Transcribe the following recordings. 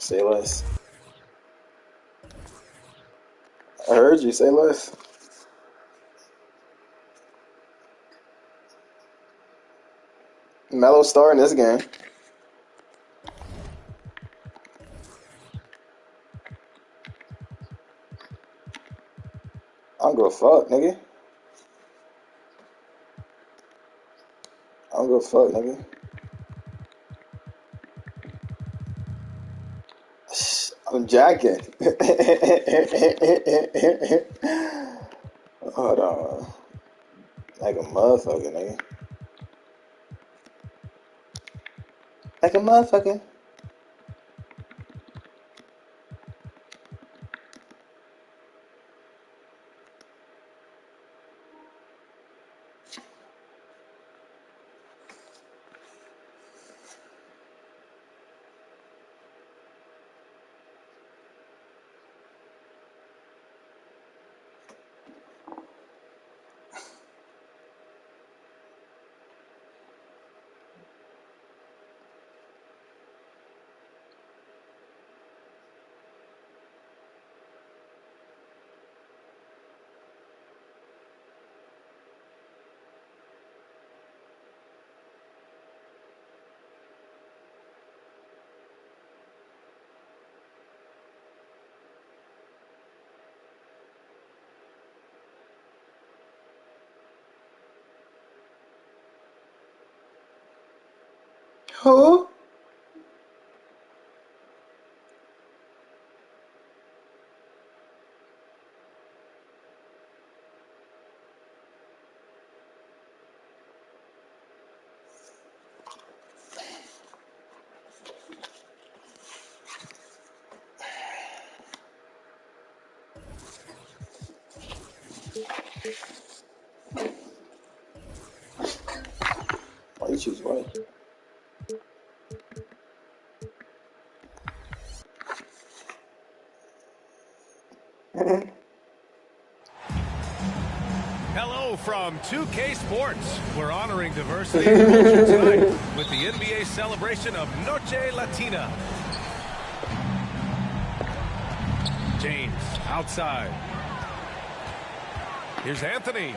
Say less. I heard you. Say less. Melo starting this game. I don't give a fuck, nigga. I don't give a fuck, nigga. I'm jacking. Hold on. Like a motherfucker, nigga. Like a motherfucker. Who? Why you choose white? Hello from 2K Sports. We're honoring diversity and culture tonight with the NBA celebration of Noche Latina. James outside. Here's Anthony.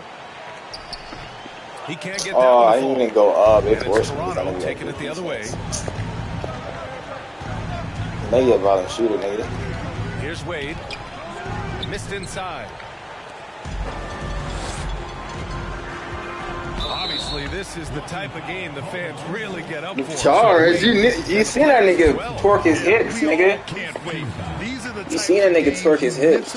He can't get down. Oh, I didn't even go up. It's Toronto taking it the other way. Maybe a bottom shooter, nigga. Here's Wade. Missed inside. Obviously, this is the type of game the fans really get up for. Charge, you seen that nigga twerk his hips, nigga. You seen that nigga twerk his hips.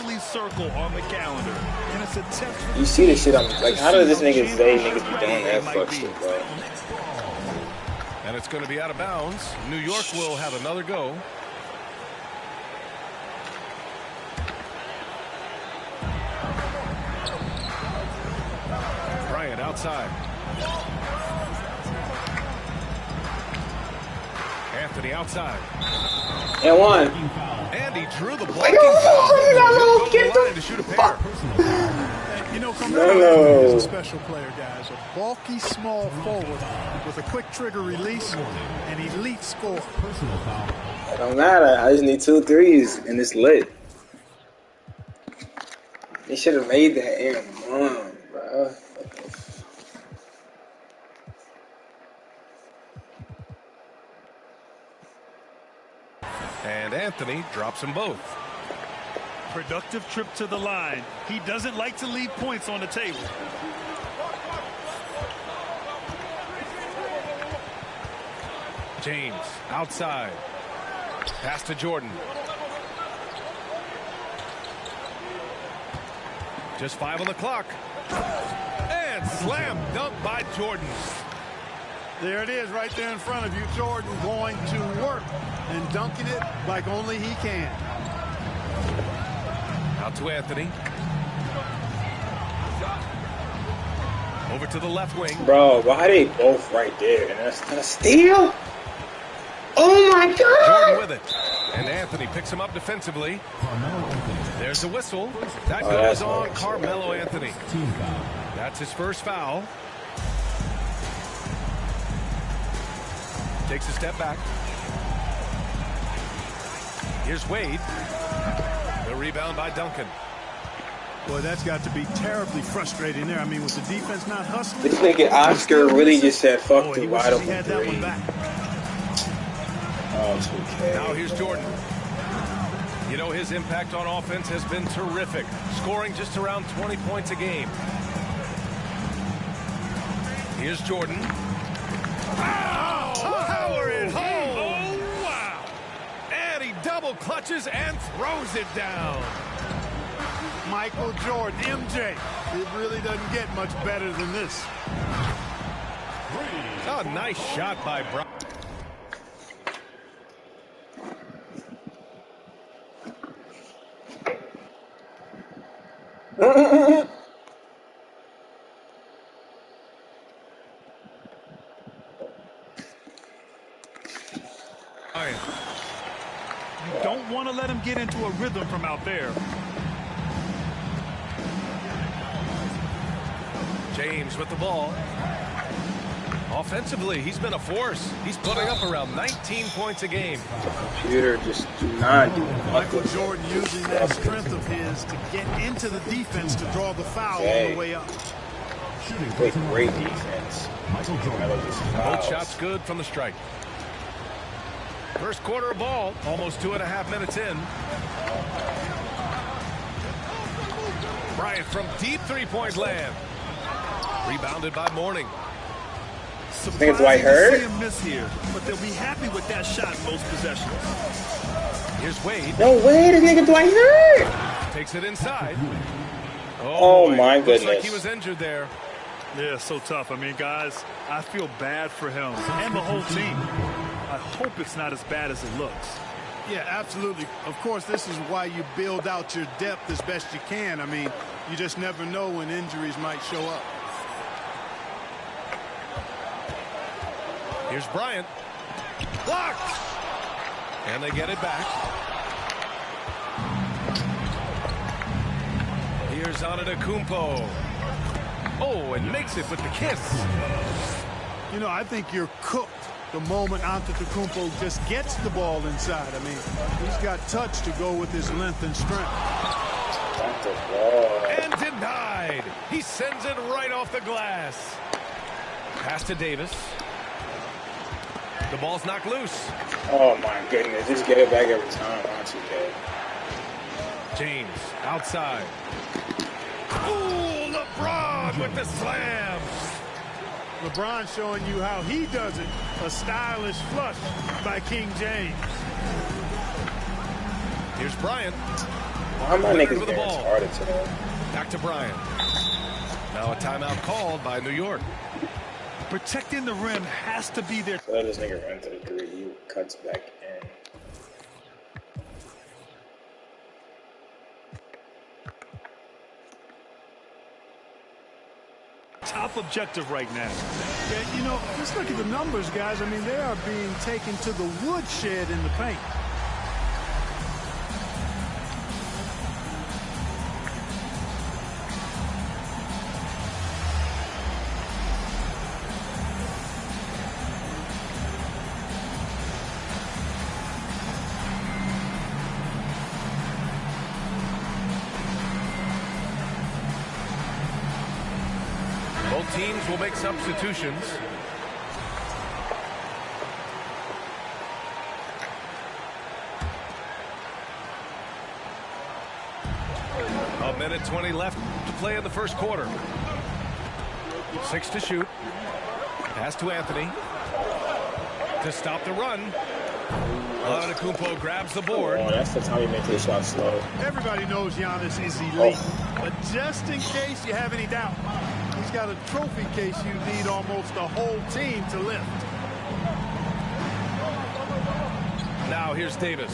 You see this shit on, like, how does this nigga say niggas be doing that fuck shit, bro? And it's going to be out of bounds. New York will have another go. Bryant outside. Anthony outside. And one. And he drew the blocking foul. Get the to shoot a pair. You know, Carmelo is a special player, guys. A bulky, small forward with a quick trigger release and elite score. It don't matter. I just need 2 threes and it's lit. They should have made that air one, bro. And Anthony drops them both. Productive trip to the line. He doesn't like to leave points on the table. James outside. Pass to Jordan. Just 5 on the clock. And slam dunk by Jordan. There it is right there in front of you. Jordan going to work and dunking it like only he can. Out to Anthony. Over to the left wing. Bro, why they both right there? And that's a steal? Oh my God! Jordan with it. And Anthony picks him up defensively. There's the whistle. That goes on Carmelo Anthony. That's his first foul. Takes a step back. Here's Wade. The rebound by Duncan. Boy, that's got to be terribly frustrating there. I mean, with the defense not hustling. This nigga Oscar really just said, fuck the wide open three. Oh, it's okay. Now here's Jordan. You know, his impact on offense has been terrific, scoring just around 20 points a game. Here's Jordan. Oh, power it home. Oh, wow. And he double clutches and throws it down. Michael Jordan, MJ. It really doesn't get much better than this. Oh, nice shot by Brown. You don't want to let him get into a rhythm from out there. James with the ball. Offensively, he's been a force. He's putting up around 19 points a game. Computer just do not do Michael Jordan using that strength of his to get into the defense to draw the foul on the way up. Great defense. Both shots good from the strike. First quarter of ball, almost 2.5 minutes in. Bryant from deep three-point land. Rebounded by Mourning. I think it's Dwight Hurd. Miss here, but they'll be happy with that shot most possessions. Here's Wade. No way, this nigga Dwight Hurd. Takes it inside. Oh my goodness. Looks like he was injured there. Yeah, so tough. I mean, guys, I feel bad for him and the whole team. I hope it's not as bad as it looks. Yeah, absolutely. Of course, this is why you build out your depth as best you can. I mean, you just never know when injuries might show up. Here's Bryant. Blocked. And they get it back. Here's Antetokounmpo. Oh, and makes it with the kiss. You know, I think you're cooked the moment Antetokounmpo just gets the ball inside. I mean, he's got touch to go with his length and strength. And denied. He sends it right off the glass. Pass to Davis. The ball's knocked loose. Oh my goodness, just get it back every time, aren't you, kid? James outside. Ooh, LeBron with the slam. LeBron showing you how he does it. A stylish flush by King James. Here's Bryant. Why am I niggas getting retarded today? Back to Bryant. Now a timeout called by New York. Protecting the rim has to be there. Let this nigga run to the three. He cuts back in. Top objective right now. Yeah, you know, just look at the numbers, guys. I mean, they are being taken to the woodshed in the paint. Both teams will make substitutions. A minute 20 left to play in the first quarter. 6 to shoot. Pass to Anthony. To stop the run. Antetokounmpo grabs the board. Oh, that's the time you make this shot slow. Everybody knows Giannis is elite. But just in case you have any doubt, he's got a trophy case you need almost the whole team to lift. Now here's Davis.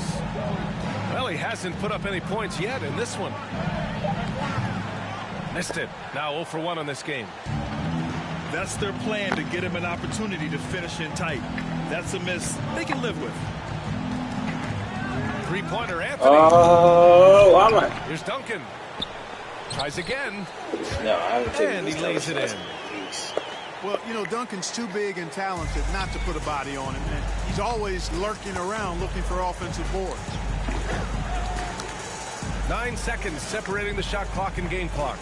Well, he hasn't put up any points yet in this one. Missed it. Now 0 for 1 on this game. That's their plan, to get him an opportunity to finish in tight. That's a miss they can live with. Three-pointer, Anthony. Oh, I'm like... Here's Duncan. Tries again. No, I don't think and he lays it in. Well, you know, Duncan's too big and talented not to put a body on him. And he's always lurking around looking for offensive boards. 9 seconds separating the shot clock and game clock.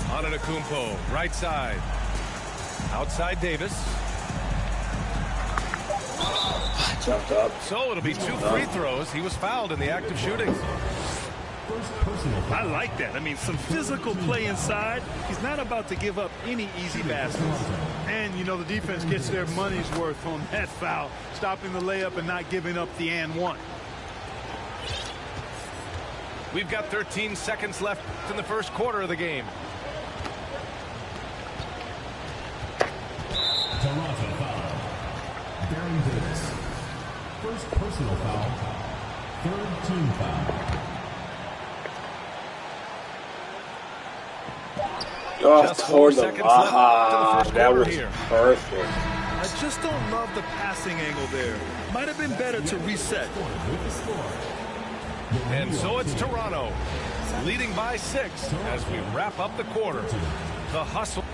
Antetokounmpo, right side. Outside Davis. Jumped up. So it'll be 2 free throws. He was fouled in the act of shooting. I like that. I mean, some physical play inside. He's not about to give up any easy baskets. And, you know, the defense gets their money's worth on that foul, stopping the layup and not giving up the and one. We've got 13 seconds left in the first quarter of the game. Toronto foul. Baron Davis. First personal foul. Third team foul. Oh, Just 4 toward the seconds left to the first that quarter was here. perfect. I just don't love the passing angle there. Might have been better to reset. And so it's Toronto leading by 6 as we wrap up the quarter. The hustle.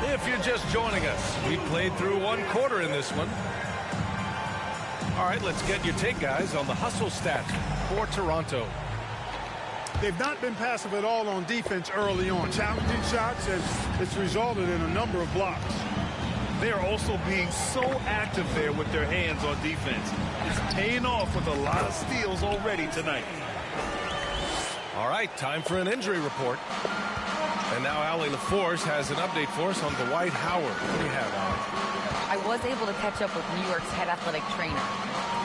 If you're just joining us, we played through 1 quarter in this one. All right, let's get your take, guys, on the hustle stats for Toronto. They've not been passive at all on defense early on. Challenging shots, and it's resulted in a number of blocks. They are also being so active there with their hands on defense. It's paying off with a lot of steals already tonight. All right, time for an injury report. And now Allie LaForce has an update for us on Dwight Howard. What do you have, Allie? I was able to catch up with New York's head athletic trainer.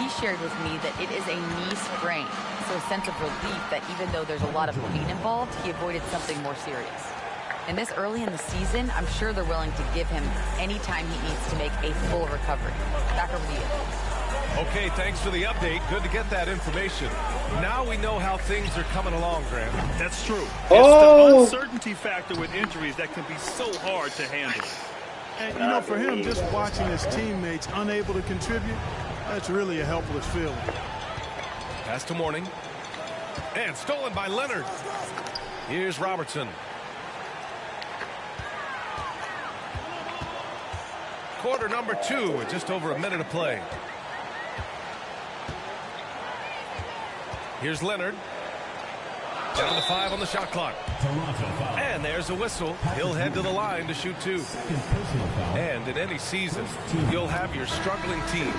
He shared with me that it is a knee sprain, so a sense of relief that even though there's a lot of pain involved, he avoided something more serious. And this early in the season, I'm sure they're willing to give him any time he needs to make a full recovery. Back over to you. Okay, thanks for the update. Good to get that information. Now we know how things are coming along, Graham. That's true. Oh! It's the uncertainty factor with injuries that can be so hard to handle. And, you know, for him, just watching his teammates unable to contribute, that's really a helpless feeling. Pass to Mourning. And stolen by Leonard. Here's Robertson. Quarter number 2 with just over a minute of play. Here's Leonard. Down to 5 on the shot clock. And there's a whistle. He'll head to the line to shoot 2. And in any season, you'll have your struggling teams.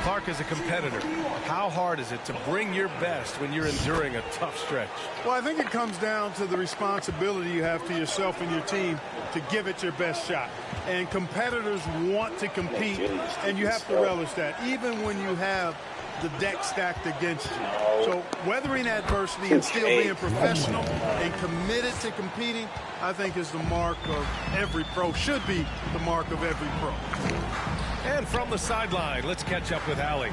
Clark is a competitor. How hard is it to bring your best when you're enduring a tough stretch? Well, I think it comes down to the responsibility you have to yourself and your team to give it your best shot. And competitors want to compete, and you have to relish that, even when you have the deck stacked against you. So weathering adversity and still being professional and committed to competing, I think is the mark of every pro, should be the mark of every pro. And from the sideline, let's catch up with Allie.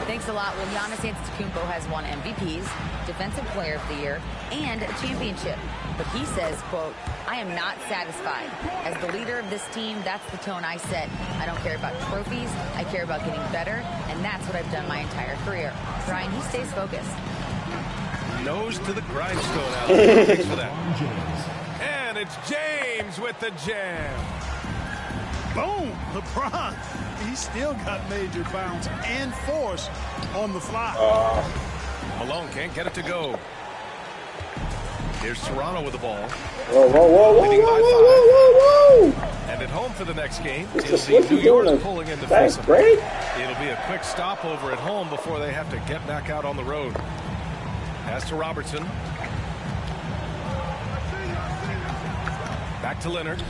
Thanks a lot. Well, Giannis Antetokounmpo has won MVPs, Defensive Player of the Year, and a championship. But he says, quote, I am not satisfied. As the leader of this team, that's the tone I set. I don't care about trophies. I care about getting better, and that's what I've done my entire career. Brian, he stays focused. Nose to the grindstone, Allie. Thanks for that. And it's James with the jam. Boom! LeBron, he still got major bounce and force on the fly. Malone can't get it to go. Here's Toronto with the ball. Whoa, whoa, whoa, whoa, Leading whoa, by whoa, whoa, whoa, 5. And at home for the next game, What's it'll be New doing? York pulling in Fast defensively. break? It'll be a quick stopover at home before they have to get back out on the road. Pass to Robertson. Back to Leonard.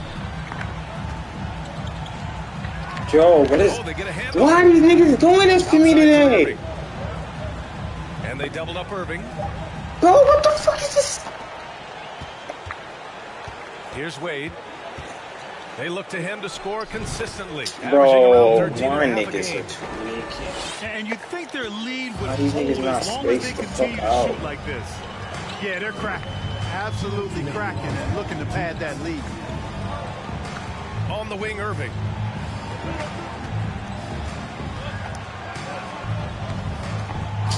Joe, what is... Oh, they get a handle. Why are these niggas doing this to me Outside today? Irving. And they doubled up Irving. Bro, what the fuck is this? Here's Wade. They look to him to score consistently, averaging Bro, around 13 my and a half a niggas game. are tweaking. And you think their lead would Why these hold niggas not as long as they spaced the continue fuck to out? shoot like this. Yeah, they're cracking. Absolutely cracking and looking to pad that lead. On the wing, Irving.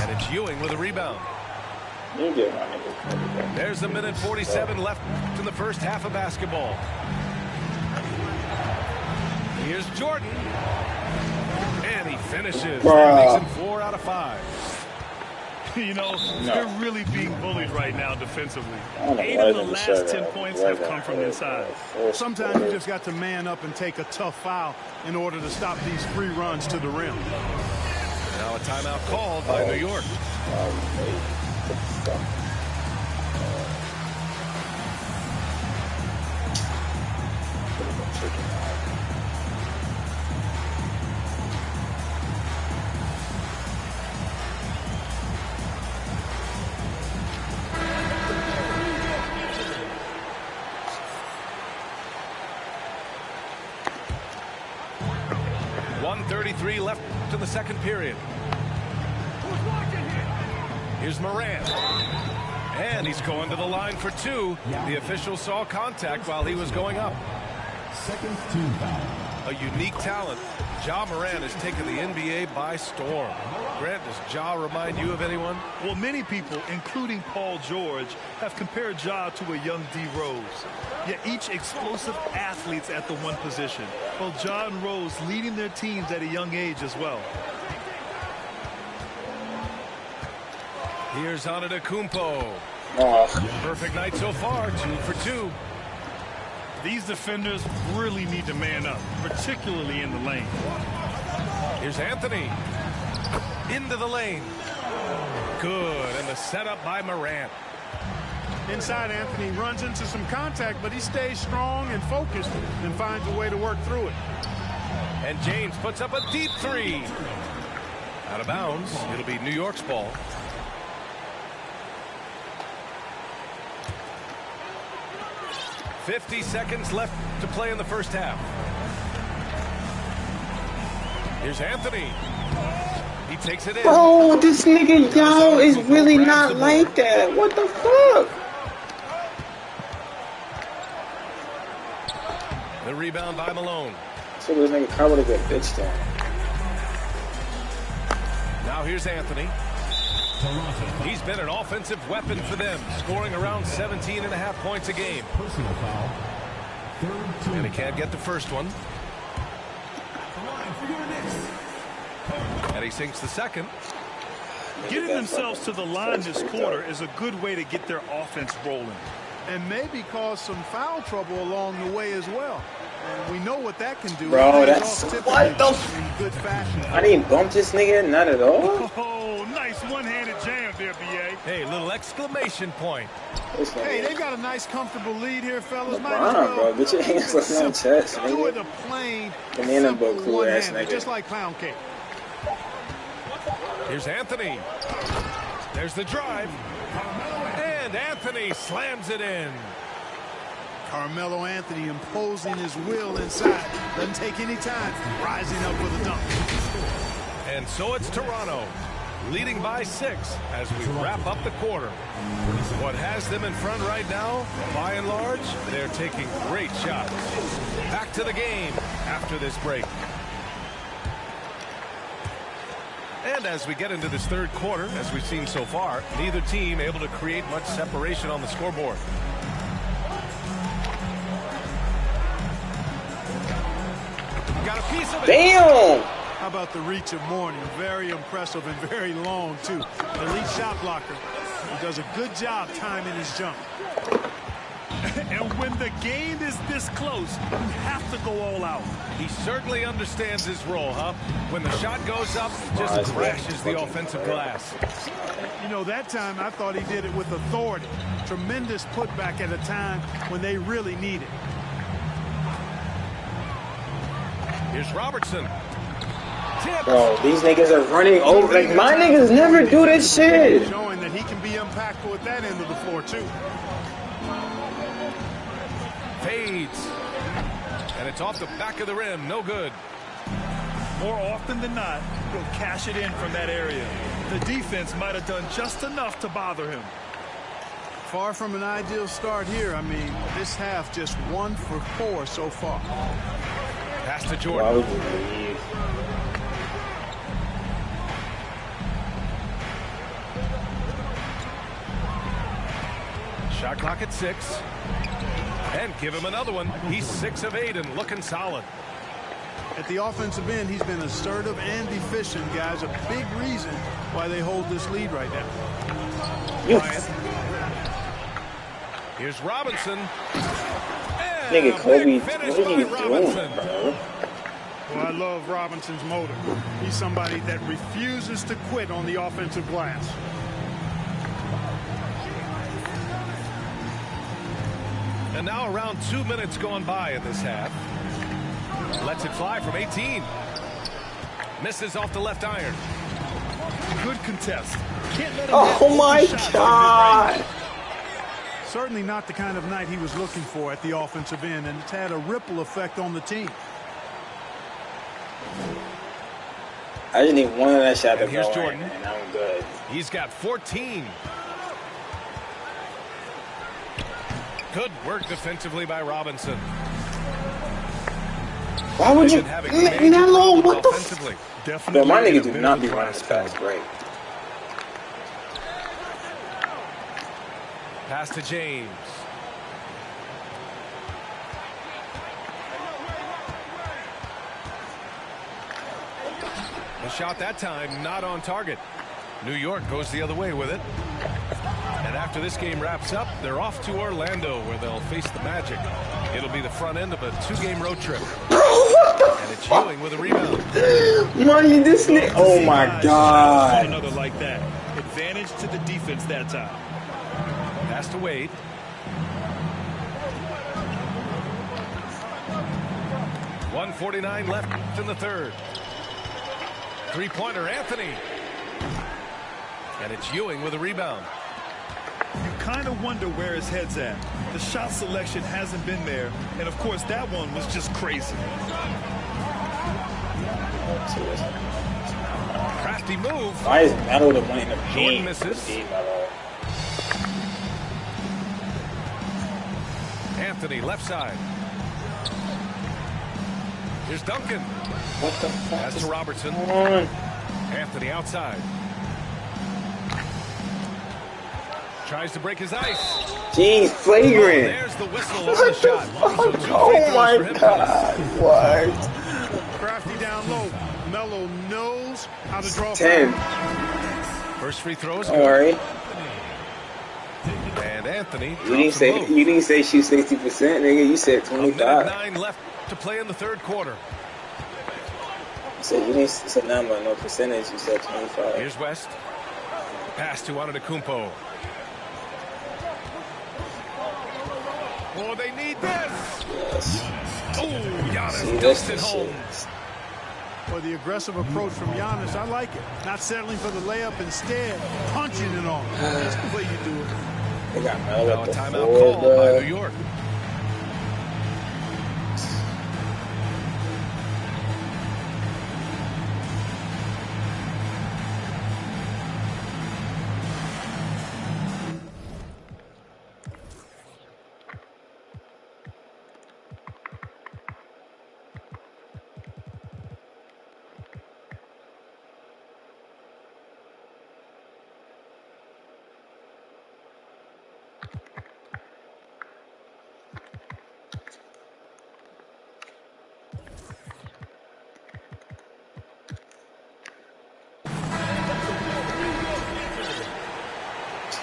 And it's Ewing with a rebound. You get my nigga. There's a minute 47 left in the first half of basketball. Here's Jordan. And he finishes. That makes him 4 out of 5. You know, they're really being bullied right now defensively. 8 of the last 10 points have come from inside. Sometimes you just got to man up and take a tough foul in order to stop these free runs to the rim. Now a timeout called by New York. 1:33 left to the second period. Here's Morant. And he's going to the line for 2. The official saw contact while he was going up. Second team foul. A unique talent. Ja Morant has taken the NBA by storm. Grant, does Ja remind you of anyone? Well, many people, including Paul George, have compared Ja to a young D. Rose. Yet each explosive athletes at the one position. Well, Ja and Rose leading their teams at a young age as well. Here's Antetokounmpo. Perfect night so far, 2 for 2. These defenders really need to man up, particularly in the lane. Here's Anthony. Into the lane. Good, and the setup by Morant. Inside, Anthony runs into some contact, but he stays strong and focused and finds a way to work through it. And James puts up a deep 3. Out of bounds. It'll be New York's ball. .50 seconds left to play in the first half. Here's Anthony. He takes it in. Oh, this nigga Yao is really not like that. What the fuck? The rebound by Malone. So this nigga covered a good bitch down. Now here's Anthony. He's been an offensive weapon for them, scoring around 17.5 points a game. Personal foul. Third team And he can't get the first one. And he sinks the second. Getting themselves to the line this quarter is a good way to get their offense rolling. And maybe cause some foul trouble along the way as well. And we know what that can do. Bro, that's what the in good fashion. I didn't bump this nigga, not at all. Oh, nice one-handed jam there, B.A. Hey, little exclamation point. Hey, they got a nice, comfortable lead here, fellas. Might LeBron, as well bro, get your hands off my chest, do it nigga. a plain, Banana simple boat cool ass one-handed, nigga. just like pound cake. Here's Anthony. There's the drive. And Anthony slams it in. Carmelo Anthony imposing his will inside. Doesn't take any time. Rising up with a dunk. And so it's Toronto, leading by 6 as we wrap up the quarter. What has them in front right now, by and large, they're taking great shots. Back to the game after this break. And as we get into this third quarter, as we've seen so far, neither team able to create much separation on the scoreboard. Got a piece of it. Damn! How about the reach of Mourning? Very impressive and very long, too. Elite shot blocker. He does a good job timing his jump. And when the game is this close, you have to go all out. He certainly understands his role, huh? When the shot goes up, just crashes the offensive glass. You know, that time I thought he did it with authority. Tremendous putback at a time when they really need it. Here's Robertson. Tips. Bro, these niggas are running over. Like, my niggas never do this shit. Showing that he can be impactful at that end of the floor, too. Fades. And it's off the back of the rim. No good. More often than not, he'll cash it in from that area. The defense might have done just enough to bother him. Far from an ideal start here. I mean, this half just 1 for 4 so far. Pass to Why Jordan. would you leave? Shot clock at 6. And give him another one. He's 6 of 8 and looking solid. At the offensive end, he's been assertive and efficient, guys. A big reason why they hold this lead right now. Yes. Here's Robinson. Nigga, Kobe, what are you doing, bro? Well, I love Robinson's motor. He's somebody that refuses to quit on the offensive glass. And now around 2 minutes gone by in this half. Lets it fly from 18. Misses off the left iron. Good contest. Can't let him Oh my God. Certainly not the kind of night he was looking for at the offensive end, and it's had a ripple effect on the team. I just need one of that shot to Here's go Jordan. in, and I'm good. He's got 14. Good work defensively by Robinson. Why would you? Melo, what the offensively. Yo, my nigga do not be running this fast break. Pass to James. The shot that time not on target. New York goes the other way with it. And after this game wraps up, they're off to Orlando where they'll face the Magic. It'll be the front end of a 2-game road trip. And it's Ewing with a rebound. Money, this nigga. Oh my God. Another like that. Advantage to the defense that time. Pass to Wade. .149 left in the third. Three-pointer, Anthony. And it's Ewing with a rebound. You kind of wonder where his head's at. The shot selection hasn't been there. And, of course, that one was just crazy. Crafty move. Why is Melo the one in the Jordan paint? misses. Anthony, left side. Here's Duncan. What the fuck? Pass to Robertson. Come on. Anthony outside. Tries to break his ice. Jeez, flagrant. There's the whistle on the shot. So 2 free Oh throws my for him. God. What? Crafty down low. Melo knows how to draw. 10. First free throw is Don't good. worry. And Anthony. You didn't say shoot 60%, nigga. You said 25. 9 left to play in the third quarter. So you didn't say number, no percentage. You said 25. Here's West. Pass to Antetokounmpo. Oh, they need this. Yes. Oh, Giannis See, dust this it home. shit. For the aggressive approach from Giannis, I like it. Not settling for the layup, instead punching it on. That's the way you do it. They got Melo Now at a the timeout four, called by bro. New York.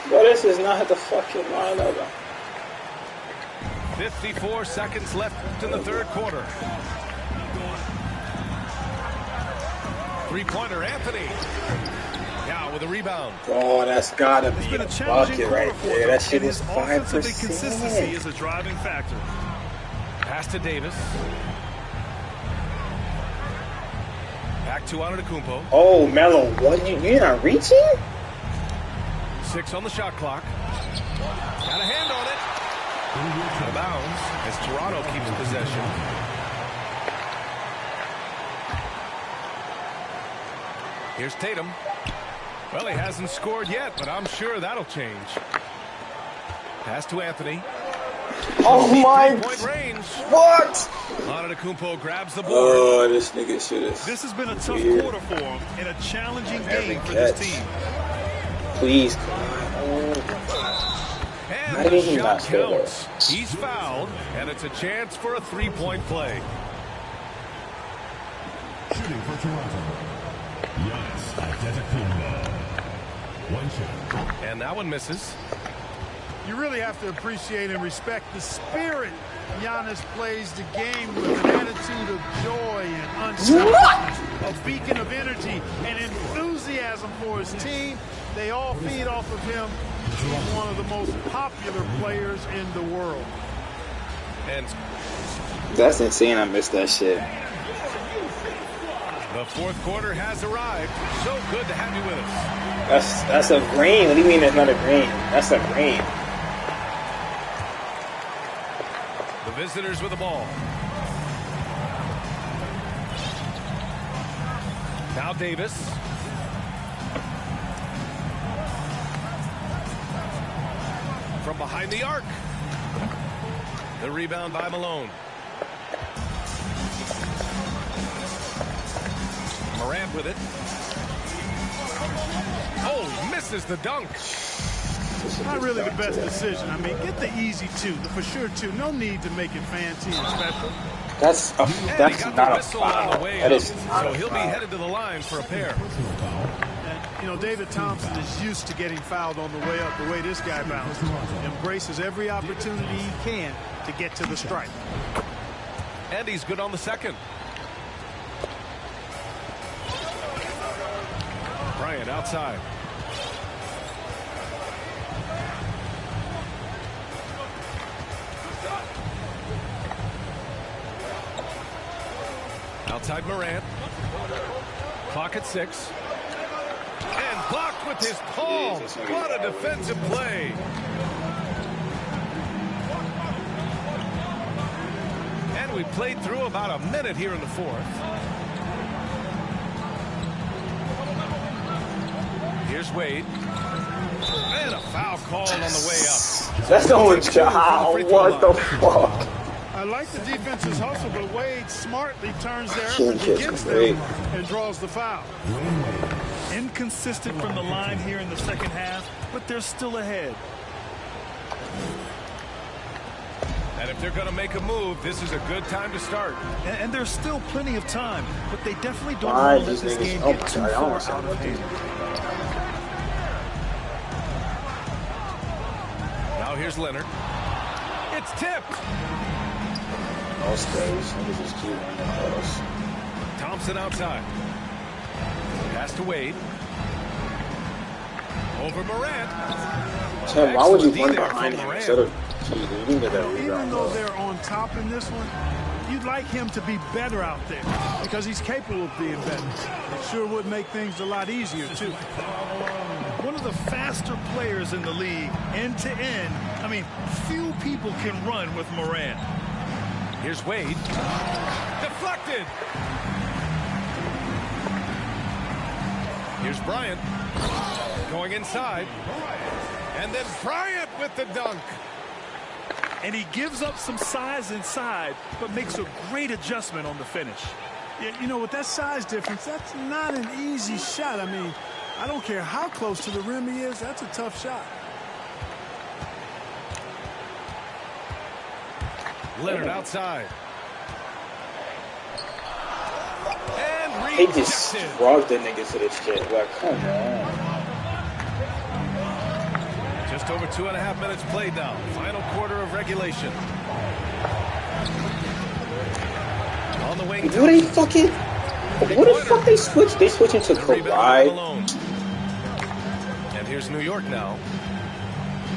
Bro, this is not the fucking lineup. 54 seconds left in the third quarter. Three-pointer, Anthony. Now with a rebound. Oh, that's gotta be Been a a challenging bucket quarter right for there. them, That shit and was his offensive inconsistency 5%. is a driving factor. Pass to Davis. Back to Antetokounmpo. Oh, Melo, what? You're not reaching? 6 on the shot clock. Got a hand on it. Out of bounds as Toronto keeps possession. Here's Tatum. Well, he hasn't scored yet, but I'm sure that'll change. Pass to Anthony. Oh my! Point range. What? Antetokounmpo grabs the board. Oh, this nigga should have. This has been a tough Weird. quarter for him and a challenging Every game for this catch. team. Please, come on. How did he shot not score counts. that? He's fouled, and it's a chance for a three-point play. Shooting for Toronto. Giannis Antetokounmpo. One shot. And that one misses. You really have to appreciate and respect the spirit Giannis plays the game with, an attitude of joy and unselfishness, a beacon of energy and enthusiasm for his team. They all feed off of him. He's one of the most popular players in the world. And That's insane. I missed that shit. the fourth quarter has arrived. So good to have you with us. That's a green. What do you mean it's not a green? That's a green. The visitors with the ball. Now Davis. From behind the arc. The rebound by Malone. Morant with it. Oh, misses the dunk. Not really the best decision. I mean, get the easy two, the for sure two. No need to make it fancy and special. That's And he got not the a whistle on foul. the way That up. is not So a he'll be foul. headed to the line for a pair. And, you know, David Thompson is used to getting fouled on the way up, the way this guy bounces. Embraces every opportunity he can to get to the stripe. And he's good on the second. Bryant outside. Outside Morant. Clock at 6. And blocked with his palm. What a defensive play. And we played through about a minute here in the fourth. Here's Wade. And a foul called on the way up. That's the only job. What the fuck? I like the defense's hustle, but Wade smartly turns their Shit effort gets against great. them and draws the foul. Inconsistent from the line here in the second half, but they're still ahead. And if they're going to make a move, this is a good time to start. And there's still plenty of time, but they definitely don't Why want to these let this niggas? game Oh get my too god, I far almost out said of that. Now here's Leonard. It's tipped. No space. Niggas just keep running across. Thompson outside. Pass to Wade. Over Morant. Tim, why would you Excellent run D there behind from him Morant. instead of cheating? You didn't get that Even rebound, though though. they're on top in this one, you'd like him to be better out there because he's capable of being better. It sure would make things a lot easier, too. One of the faster players in the league, end to end. I mean, few people can run with Morant. Here's Wade. Deflected. Here's Bryant. Going inside. And then Bryant with the dunk. And he gives up some size inside, but makes a great adjustment on the finish. Yeah, you know, with that size difference, that's not an easy shot. I mean, I don't care how close to the rim he is, that's a tough shot. Leonard outside. And He just rejected. drugged the niggas to this shit. Like, come on. Just over 2.5 minutes played now. Final quarter of regulation. On the wing. What they fucking... What the fuck they switch? They switch into The rebound by Kawhi. Malone. And here's New York now.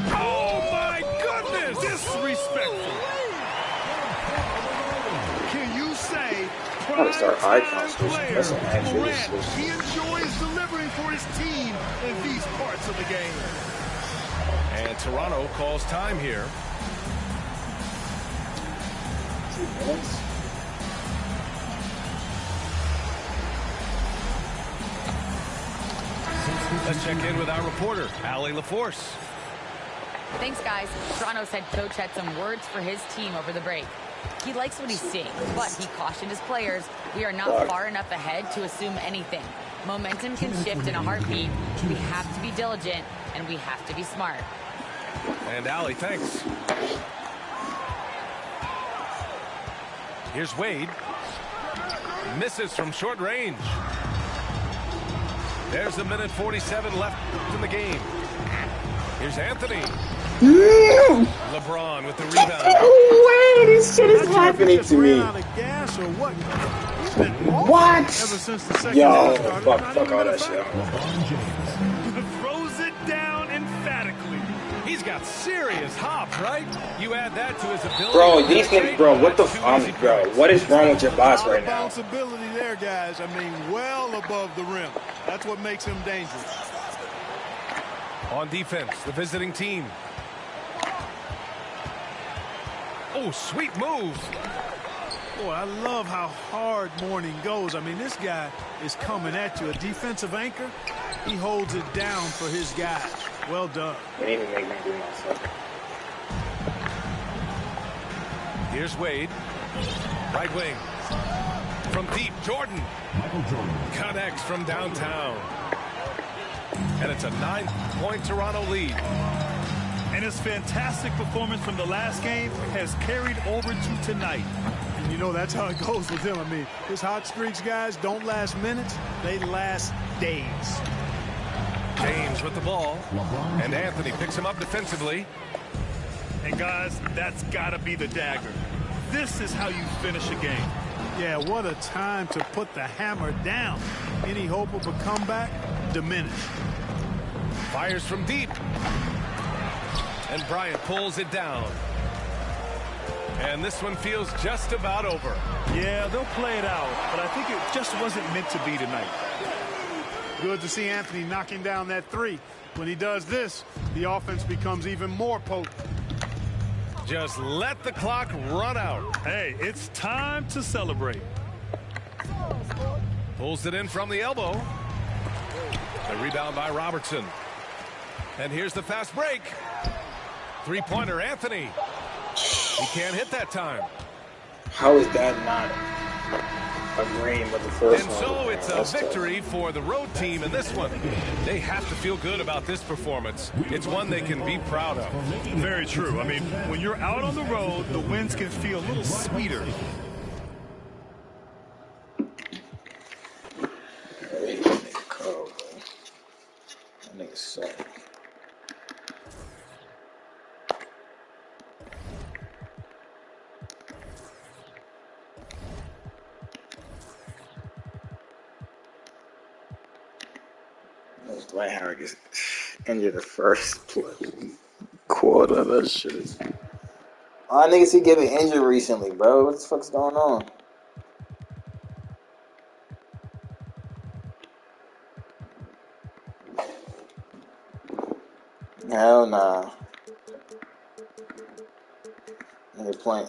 Oh my goodness! Disrespectful. Can you say Gotta start high prime concentration. player That's an actual Morant, switch. he enjoys delivering for his team in these parts of the game. And Toronto calls time here. 2 minutes? Let's check in with our reporter, Allie LaForce. Thanks, guys. Toronto's head coach had some words for his team over the break. He likes what he's seeing, but he cautioned his players, we are not far enough ahead to assume anything. Momentum can shift in a heartbeat. We have to be diligent, and we have to be smart. And Allie, thanks. Here's Wade. Misses from short range. There's a minute 47 left in the game. Here's Anthony. LeBron with the rebound. No way, this shit is happening to me. Out of gas or what? He's been What? ever since the second Yo, half started. fuck all that shit. LeBron James. Throws it down emphatically. He's got serious hop, right? You add that to his ability. Bro, these niggas, bro, what the bro, what is wrong with your boss right now? Bounceability there, guys. I mean, well above the rim. That's what makes him dangerous. On defense, the visiting team. Oh, sweet move. Boy, I love how hard Mourning goes. I mean, this guy is coming at you. A defensive anchor, he holds it down for his guys. Well done. They need to make me do myself. Here's Wade. Right wing. From deep, Jordan. Michael Jordan. Connects from downtown. And it's a 9-point Toronto lead. And his fantastic performance from the last game has carried over to tonight. And you know that's how it goes with him. I mean, his hot streaks, guys, don't last minutes. They last days. James with the ball. And Anthony picks him up defensively. And guys, that's got to be the dagger. This is how you finish a game. Yeah, what a time to put the hammer down. Any hope of a comeback? Diminished. Fires from deep. And Bryant pulls it down. And this one feels just about over. Yeah, they'll play it out, but I think it just wasn't meant to be tonight. Good to see Anthony knocking down that three. When he does this, the offense becomes even more potent. Just let the clock run out. Hey, it's time to celebrate. Pulls it in from the elbow. A rebound by Robertson. And here's the fast break. Three-pointer, Anthony. He can't hit that time. How is that not agreeing with the first And one? so it's a That's victory for the road team in this one. They have to feel good about this performance. It's one they can be proud of. Very true. I mean, when you're out on the road, the wins can feel a little sweeter. Cold, that nigga suck. Dwight Howard gets injured the first quarter of that shit. All niggas he getting injured recently, bro. What the fuck's going on? Hell nah. Nigga playing.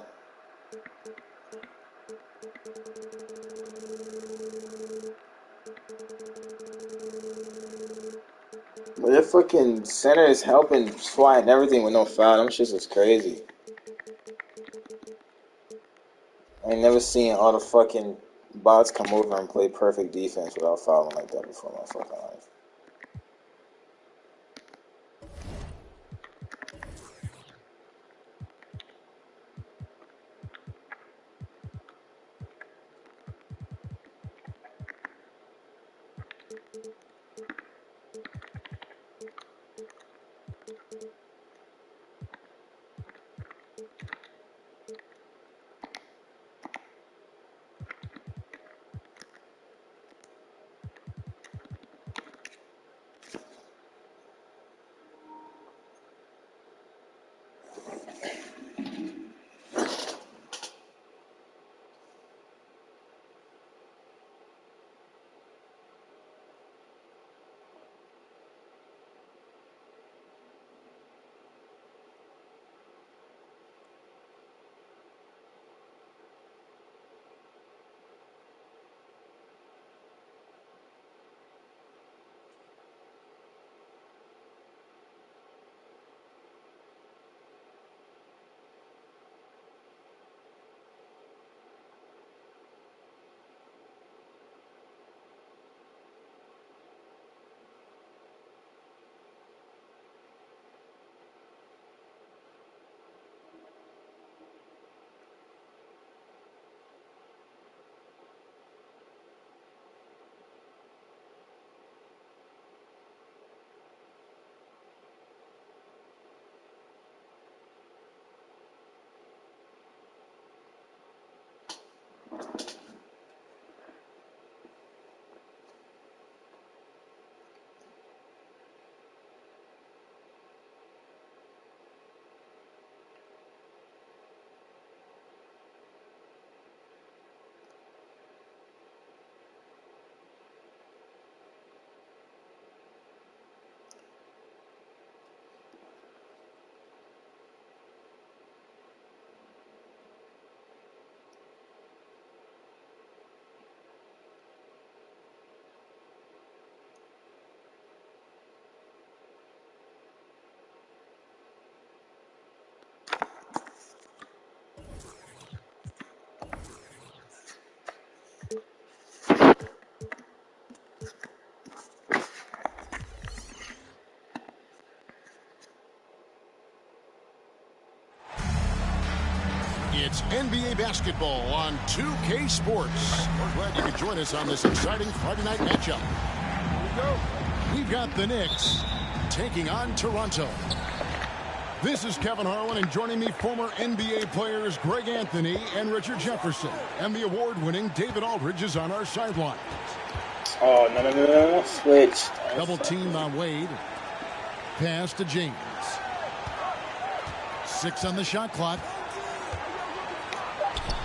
But their fucking center is helping Swat and everything with no foul. Them shits is crazy. I ain't never seen all the fucking bots come over and play perfect defense without fouling like that before in my fucking life. It's NBA basketball on 2K Sports. We're glad you could join us on this exciting Friday night matchup. We've got the Knicks taking on Toronto. This is Kevin Harlan, and joining me, former NBA players Greg Anthony and Richard Jefferson. And the award-winning David Aldridge is on our sideline. Oh, no. Switch. Double team on Wade. Pass to James. 6 on the shot clock.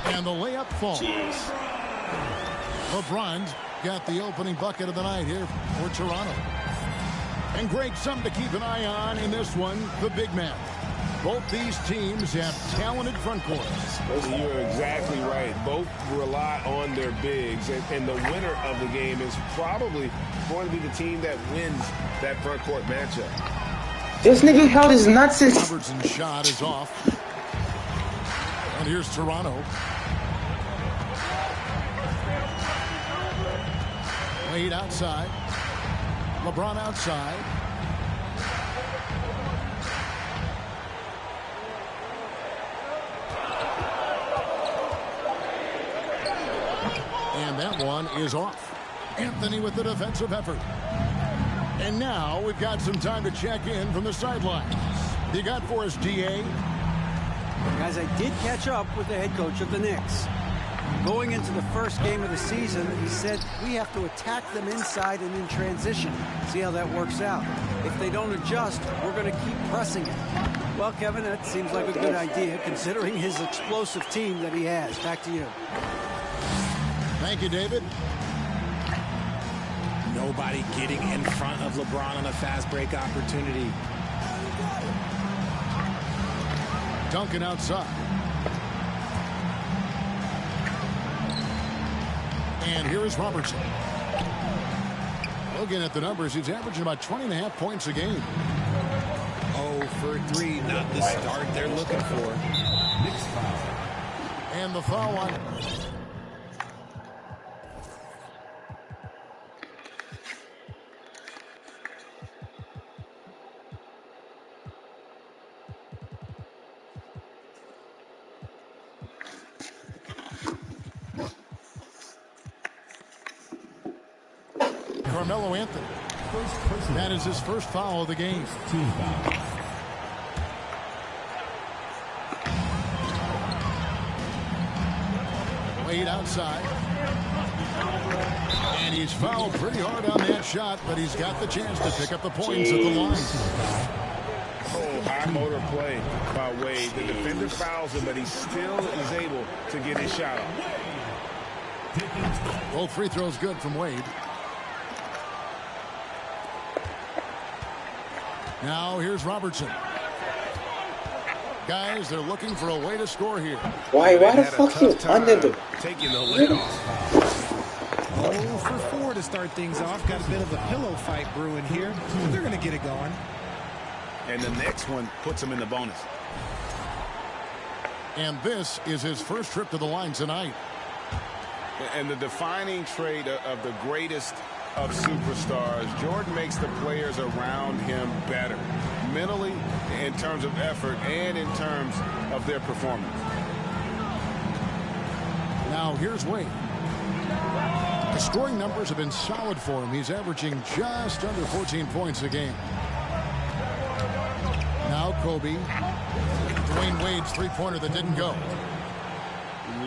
And the layup falls. Jeez. LeBron's got the opening bucket of the night here for Toronto. And Greg, something to keep an eye on in this one, the big man. Both these teams have talented front courts. You're exactly right. Both rely on their bigs, and the winner of the game is probably going to be the team that wins that front court matchup. This nigga held his nuts. Robertson's shot is off. And here's Toronto. Wade outside. LeBron outside. And that one is off. Anthony with the defensive effort. And now we've got some time to check in from the sidelines. You got for us, DA? Guys, I did catch up with the head coach of the Knicks. Going into the first game of the season, he said we have to attack them inside and in transition. See how that works out. If they don't adjust, we're going to keep pressing it. Well, Kevin, that seems like a good idea considering his explosive team that he has. Back to you. Thank you, David. Nobody getting in front of LeBron on a fast break opportunity. Duncan outside. And here is Robertson. Looking at the numbers, he's averaging about 20.5 points a game. 0 for 3, not the start they're looking for. And the foul on. Carmelo Anthony. That is his first foul of the game. Wade outside. And he's fouled pretty hard on that shot, but he's got the chance to pick up the points at the line. Oh, high motor play by Wade. The defender fouls him, but he still is able to get his shot off. Both free throws good from Wade. Now here's Robertson. Guys, they're looking for a way to score here. Why the fuck you under the... Taking the lid off. 0 for 4 to start things off. Got a bit of a pillow fight brewing here, but they're going to get it going. And the next one puts him in the bonus. And this is his first trip to the line tonight. And the defining trait of the greatest of superstars, Jordan makes the players around him better, mentally, in terms of effort, and in terms of their performance. Now here's Wade. The scoring numbers have been solid for him. He's averaging just under 14 points a game. Now Kobe. Dwayne Wade's three-pointer that didn't go.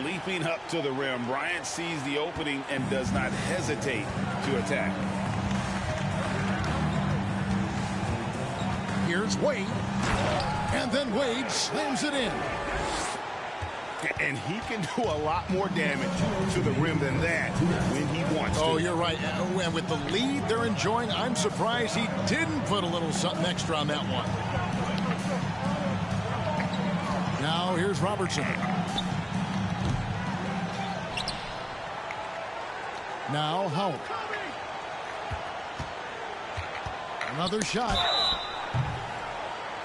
Leaping up to the rim, Bryant sees the opening and does not hesitate to attack. Here's Wade. And then Wade slams it in. And he can do a lot more damage to the rim than that when he wants to. Oh, you're right. And with the lead they're enjoying, I'm surprised he didn't put a little something extra on that one. Now here's Robertson. Now Howell. Another shot.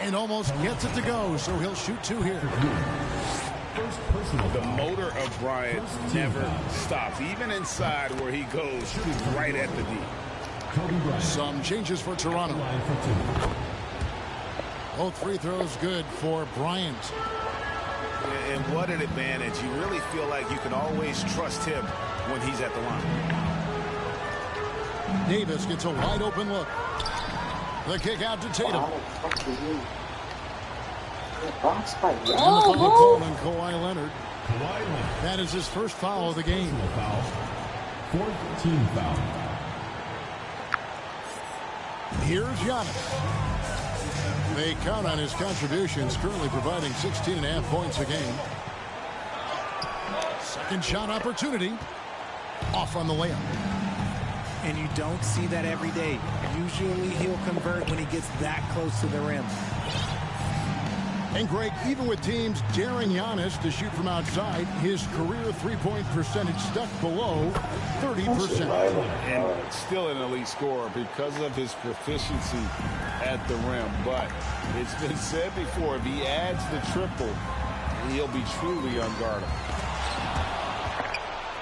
And almost gets it to go, so he'll shoot 2 here. The motor of Bryant never stops. Even inside where he goes, shooting right at the D. Some changes for Toronto. Both free throws good for Bryant. And what an advantage. You really feel like you can always trust him when he's at the line. Davis gets a wide open look. The kick out to Tatum. And the foul call on Kawhi Leonard. That is his first foul of the game. 4th team foul. Here's Giannis. They count on his contributions, currently providing 16.5 points a game. Second shot opportunity. Off on the layup. And you don't see that every day. Usually he'll convert when he gets that close to the rim. And Greg, even with teams daring Giannis to shoot from outside, his career three-point percentage stuck below 30%. And still an elite scorer because of his proficiency at the rim. But it's been said before, if he adds the triple, he'll be truly unguardable.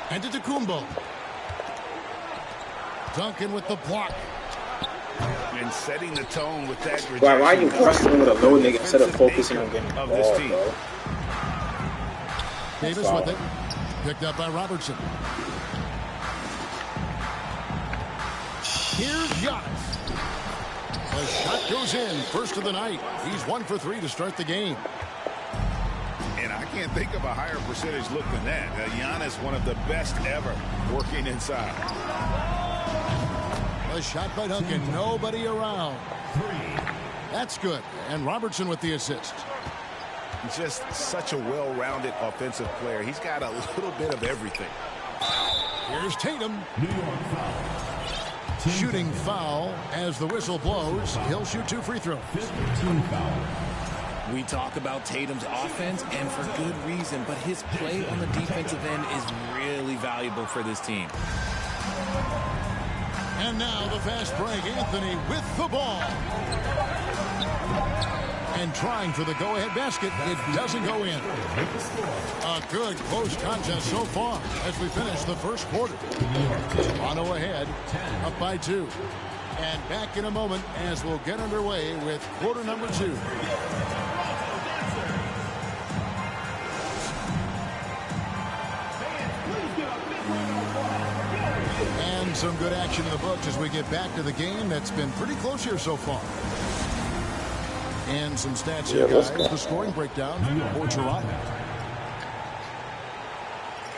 And to Kumbo. Duncan with the block. And setting the tone with that rejection. Why are you wrestling with a low nigga instead of focusing on getting of ball, this team? bro? Davis with it. Picked up by Robertson. Here's Giannis. The shot goes in. First of the night. He's 1 for 3 to start the game. And I can't think of a higher percentage look than that. Giannis, one of the best ever working inside. A shot by Duncan. Nobody around. That's good. And Robertson with the assist. Just such a well-rounded offensive player. He's got a little bit of everything. Here's Tatum. New York foul. Shooting foul as the whistle blows. He'll shoot 2 free throws. 15 foul. We talk about Tatum's offense, and for good reason, but his play on the defensive end is really valuable for this team. And now the fast break. Anthony with the ball. And trying for the go-ahead basket. It doesn't go in. A good close contest so far as we finish the first quarter. Toronto ahead, up by 2. And back in a moment as we'll get underway with quarter number 2. And some good action in the books as we get back to the game that's been pretty close here so far. And some stats here, guys. The scoring breakdown for Toronto.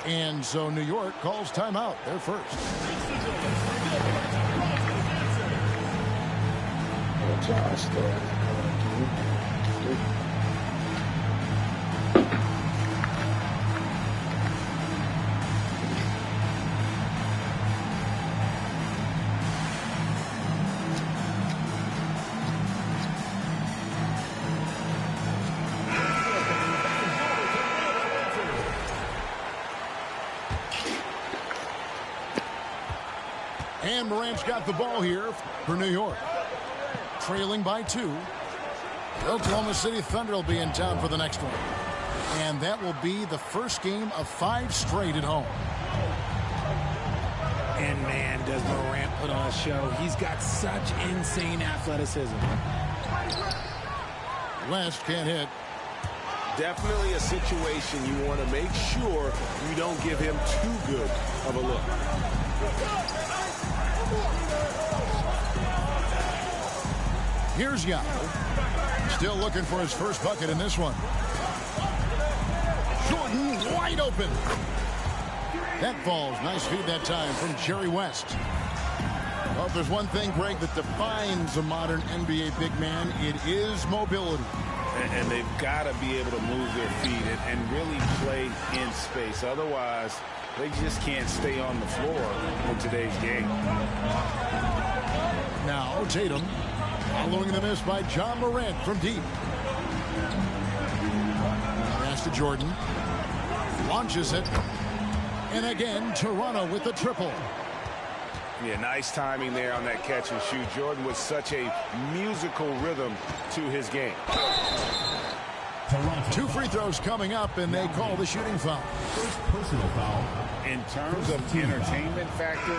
And so New York calls timeout. They're first. And Morant's got the ball here for New York. Trailing by 2. The Oklahoma City Thunder will be in town for the next one. And that will be the first game of 5 straight at home. And man, does Morant put on a show. He's got such insane athleticism. West can't hit. Definitely a situation you want to make sure you don't give him too good of a look. Here's Young. Still looking for his first bucket in this one. Jordan wide open. That falls. Nice feed that time from Jerry West. Well, if there's one thing, Greg, that defines a modern NBA big man, it is mobility. And they've got to be able to move their feet and really play in space. Otherwise, they just can't stay on the floor in today's game. Now Tatum, following the miss by John Morant from deep. Pass to Jordan. Launches it. And again, Toronto with the triple. Yeah, nice timing there on that catch and shoot. Jordan with such a musical rhythm to his game. Toronto. 2 free throws coming up, and they call the shooting foul. First personal foul. In terms of entertainment factor,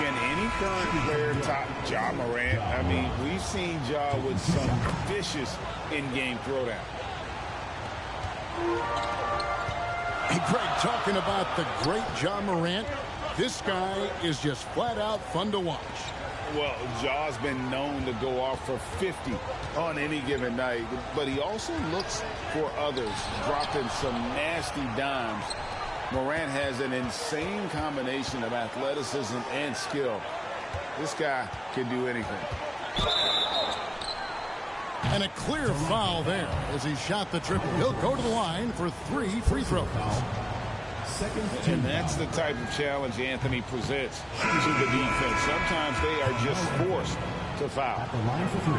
can any current player top Ja Morant? I mean, we've seen Ja with some vicious in-game throwdown. Hey, Greg, talking about the great Ja Morant, this guy is just flat out fun to watch. Well, Ja's been known to go off for 50 on any given night, but he also looks for others, dropping some nasty dimes. Morant has an insane combination of athleticism and skill. This guy can do anything. And a clear foul there as he shot the triple. He'll go to the line for 3 free throws. And that's the type of challenge Anthony presents to the defense. Sometimes they are just forced to foul. At the line for 3.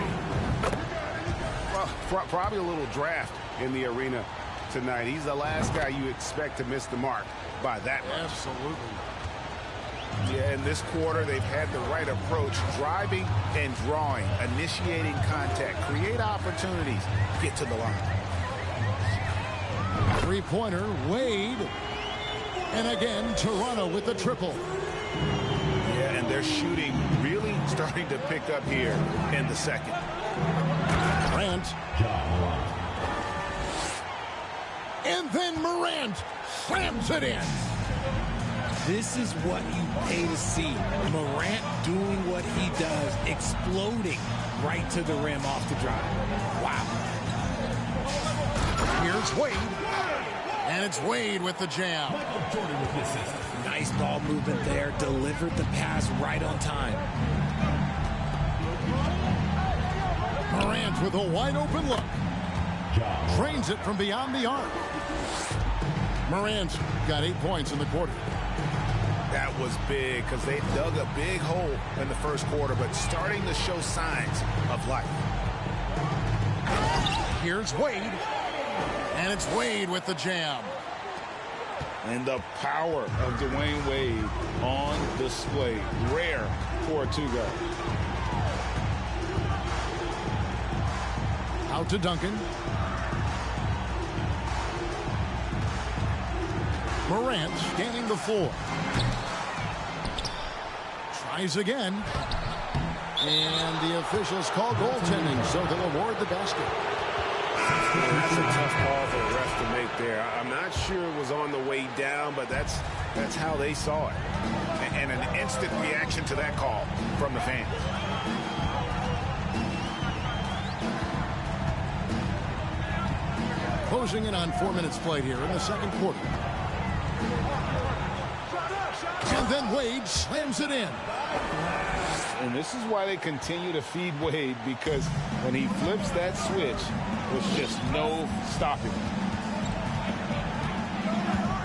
Well, probably a little draft in the arena tonight. He's the last guy you expect to miss the mark by that much. Absolutely. Yeah, in this quarter, they've had the right approach, driving and drawing, initiating contact, create opportunities, get to the line. 3-pointer, Wade. And again, Toronto with the triple. Yeah, and their shooting really starting to pick up here in the second. Morant. And then Morant slams it in. This is what you pay to see. Morant doing what he does, exploding right to the rim off the drive. Wow. Here's Wade. And it's Wade with the jam. Jordan with the assist. Nice ball movement there. Delivered the pass right on time. Morant with a wide open look. Trains it from beyond the arc. Morant got 8 points in the quarter. That was big because they dug a big hole in the first quarter, but starting to show signs of life. Here's Wade. And it's Wade with the jam. And the power of Dwayne Wade on display. Rare for a two-guard. Out to Duncan. Morant scanning the floor. Tries again. And the officials call goaltending, so they'll award the basket. That's a tough call for the ref to make there. I'm not sure it was on the way down, but that's how they saw it. And an instant reaction to that call from the fans. Closing in on 4 minutes played here in the second quarter. And then Wade slams it in. And this is why they continue to feed Wade, because when he flips that switch, there's just no stopping.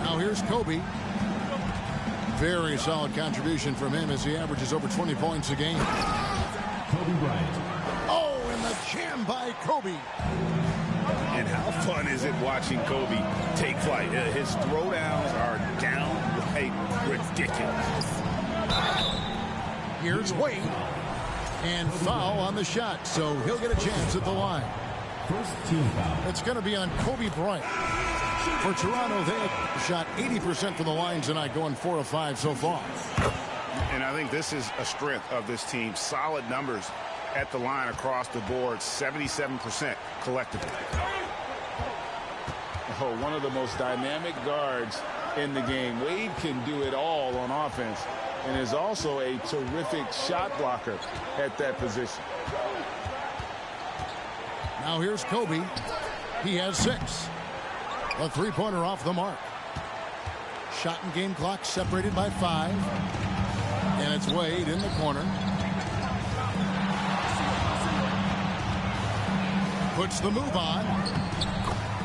Now here's Kobe. Very solid contribution from him as he averages over 20 points a game. Kobe Bryant. Oh, and the jam by Kobe. And how fun is it watching Kobe take flight? His throwdowns are downright ridiculous. Here's Wade. And foul on the shot, so he'll get a chance at the line. First team foul. It's going to be on Kobe Bryant. For Toronto, they have shot 80% from the line tonight, going 4 of 5 so far. And I think this is a strength of this team. Solid numbers at the line across the board, 77% collectively. Oh, one of the most dynamic guards in the game. Wade can do it all on offense and is also a terrific shot blocker at that position. Now here's Kobe. He has 6. A 3-pointer off the mark. Shot and game clock separated by 5. And it's Wade in the corner. Puts the move on.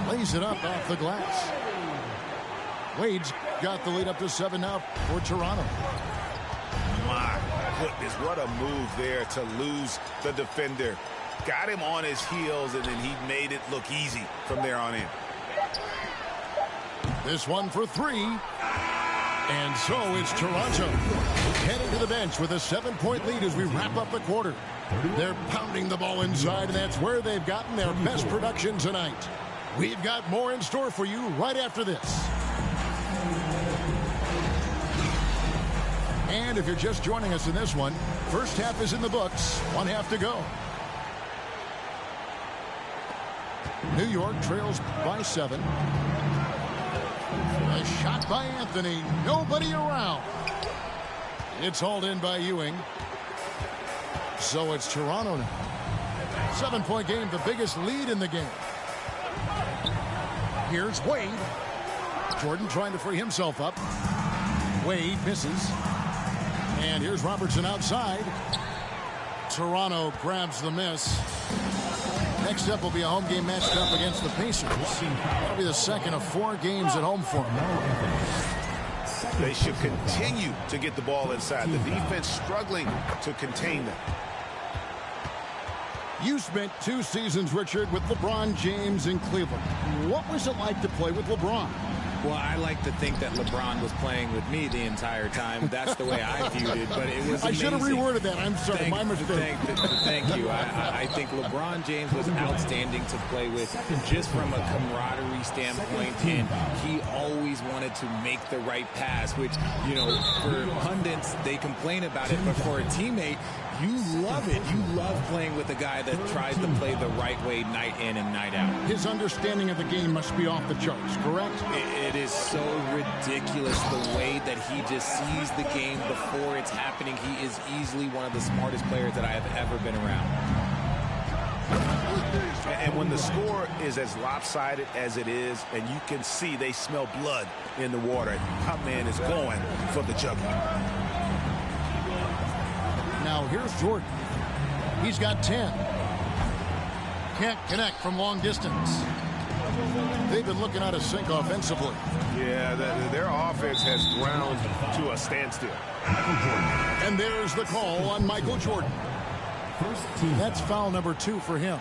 Lays it up off the glass. Wade's got the lead up to 7 now for Toronto. My goodness, what a move there to lose the defender. Got him on his heels, and then he made it look easy from there on in. This one for 3. And so is Toronto heading to the bench with a 7-point lead as we wrap up the quarter. They're pounding the ball inside, and that's where they've gotten their best production tonight. We've got more in store for you right after this. And if you're just joining us in this one, first half is in the books. 1 half to go. New York trails by 7. A shot by Anthony. Nobody around. It's hauled in by Ewing. So it's Toronto now. 7-point game, the biggest lead in the game. Here's Wade. Jordan trying to free himself up. Wade misses. And here's Robertson outside. Toronto grabs the miss. Next up will be a home game matched up against the Pacers. That'll be the second of 4 games at home for them. They should continue to get the ball inside. The defense struggling to contain them. You spent 2 seasons, Richard, with LeBron James in Cleveland. What was it like to play with LeBron? Well, I like to think that LeBron was playing with me the entire time. That's the way I viewed it, but it was amazing. I should have reworded that. I'm sorry, my mistake. Thank you. I think LeBron James was outstanding to play with just from a camaraderie standpoint, and he always wanted to make the right pass, which, you know, for pundits, they complain about it, but for a teammate, you love it. You love playing with a guy that tries to play the right way night in and night out. His understanding of the game must be off the charts, correct? It is so ridiculous the way that he just sees the game before it's happening. He is easily one of the smartest players that I have ever been around. And when the score is as lopsided as it is, and you can see they smell blood in the water, my man is going for the jugular. Now here's Jordan. He's got 10. Can't connect from long distance. They've been looking out of sync offensively. Yeah, their offense has ground to a standstill. And there's the call on Michael Jordan. That's foul number 2 for him.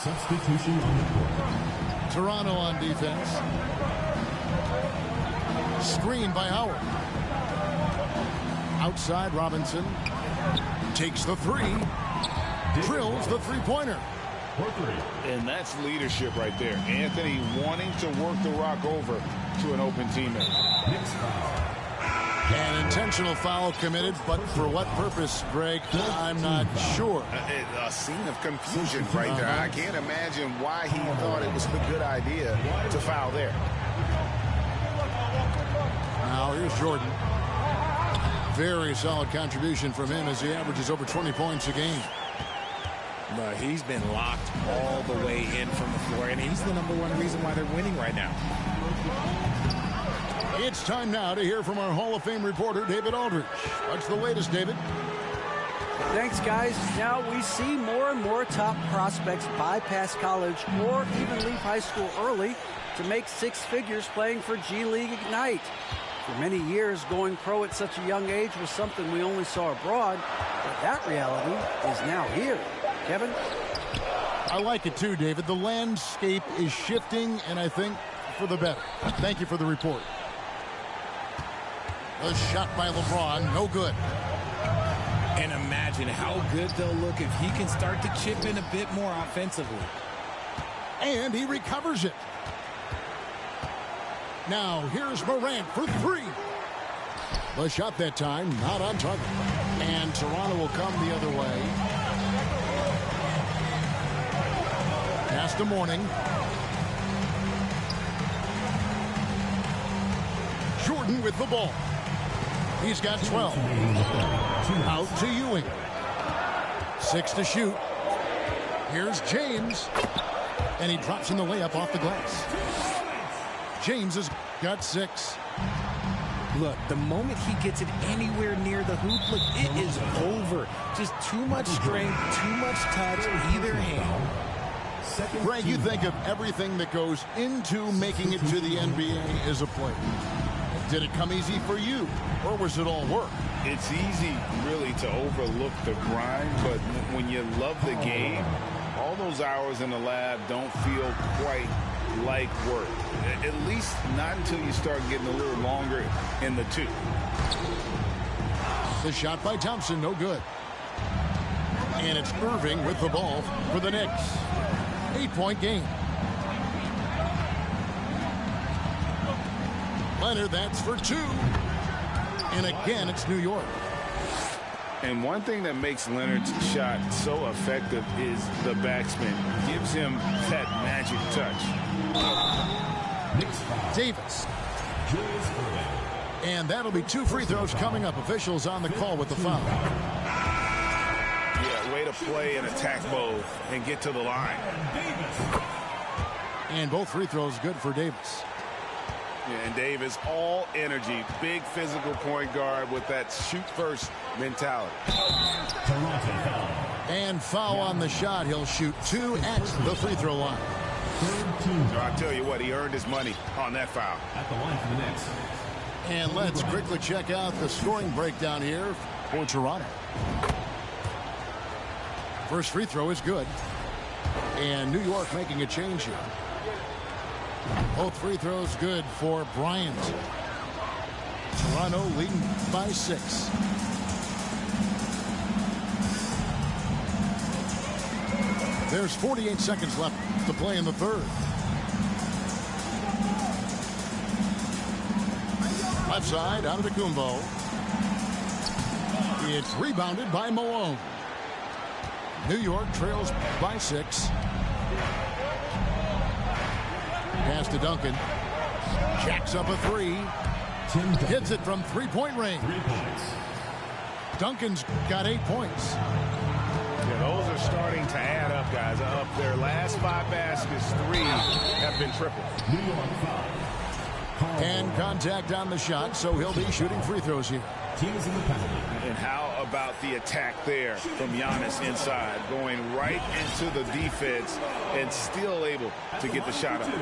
Substitution on the court. Toronto on defense. Screen by Howard. Outside, Robinson takes the 3. Drills the 3-pointer. And that's leadership right there. Anthony wanting to work the rock over to an open teammate. An intentional foul committed, but for what purpose, Greg, I'm not sure. A scene of confusion right there. I can't imagine why he thought it was a good idea to foul there. Now here's Jordan. Very solid contribution from him as he averages over 20 points a game. But he's been locked all the way in from the floor, and he's the #1 reason why they're winning right now. It's time now to hear from our Hall of Fame reporter, David Aldridge. What's the latest, David? Thanks, guys. Now we see more and more top prospects bypass college or even leave high school early to make 6 figures playing for G League Ignite. For many years, going pro at such a young age was something we only saw abroad, but that reality is now here. Kevin? I like it too, David. The landscape is shifting, and I think for the better. Thank you for the report. A shot by LeBron, no good. And imagine how good they'll look if he can start to chip in a bit more offensively. And he recovers it. Now, here's Morant for 3. The shot that time, not on target. And Toronto will come the other way. Pass to Mourning. Jordan with the ball. He's got 12. Out to Ewing. 6 to shoot. Here's James. And he drops in the layup off the glass. James has got 6. Look, the moment he gets it anywhere near the hoop, look, it is over. Just too much strength, too much touch, either hand. Greg, you think of everything that goes into making it to the NBA as a player. Did it come easy for you, or was it all work? It's easy, really, to overlook the grind, but when you love the game, all those hours in the lab don't feel quite like work. At least not until you start getting a little longer in the tooth. The shot by Thompson, no good. And it's Irving with the ball for the Knicks. 8-point game. Leonard, that's for 2. And again, it's New York. And one thing that makes Leonard's shot so effective is the backspin. Gives him that magic touch. Davis. And that'll be 2 free throws coming up. Officials on the call with the foul. Yeah, way to play in attack mode and get to the line. And both free throws good for Davis. Yeah, and Davis, all energy, big physical point guard with that shoot-first mentality. And foul on the shot. He'll shoot 2 at the free throw line. So I tell you what, he earned his money on that foul. At the line for the Knicks. And let's quickly check out the scoring breakdown here for Toronto. First free throw is good. And New York making a change here. Both free throws good for Bryant. Toronto leading by 6. There's 48 seconds left to play in the third. Left side out of the Kumbo. It's rebounded by Malone. New York trails by 6. Pass to Duncan. Jacks up a 3. Hits it from 3-point range. 3 points. Duncan's got 8 points. Yeah, those are starting to add up, guys. Up their last 5 baskets, 3 have been triple. New York foul. And contact on the shot, so he'll be shooting free throws here. Team is in the penalty. And how about the attack there from Giannis inside, going right into the defense and still able to get the shot up.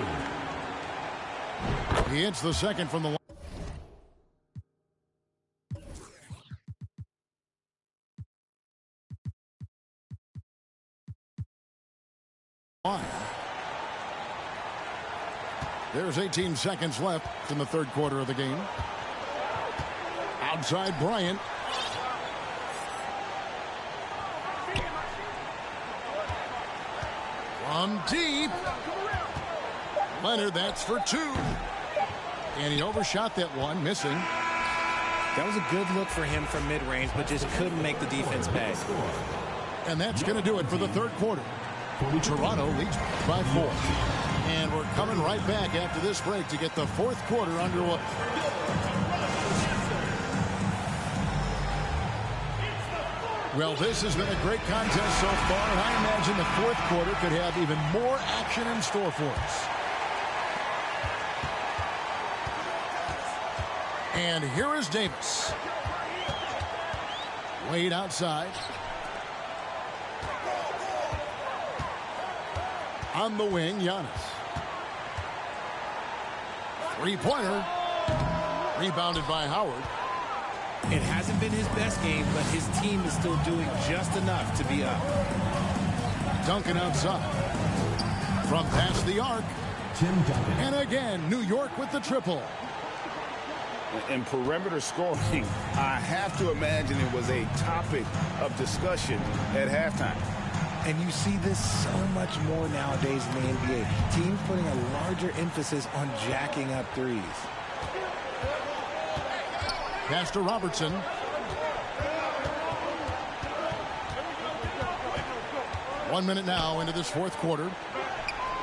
He hits the second from the line. There's 18 seconds left in the third quarter of the game. Outside Bryant. From deep. Leonard, that's for 2. And he overshot that one, missing. That was a good look for him from mid-range, but just couldn't make the defense pay. And that's going to do it for the third quarter. Toronto leads by 4. And we're coming right back after this break to get the fourth quarter underway. Well, this has been a great contest so far, and I imagine the fourth quarter could have even more action in store for us. And here is Davis. Wade outside. On the wing, Giannis. Three-pointer. Rebounded by Howard. It hasn't been his best game, but his team is still doing just enough to be up. Duncan outside. From past the arc. Tim Duncan. And again, New York with the triple. In perimeter scoring, I have to imagine it was a topic of discussion at halftime. And you see this so much more nowadays in the NBA. Teams putting a larger emphasis on jacking up threes. Pass to Robertson. One minute now into this fourth quarter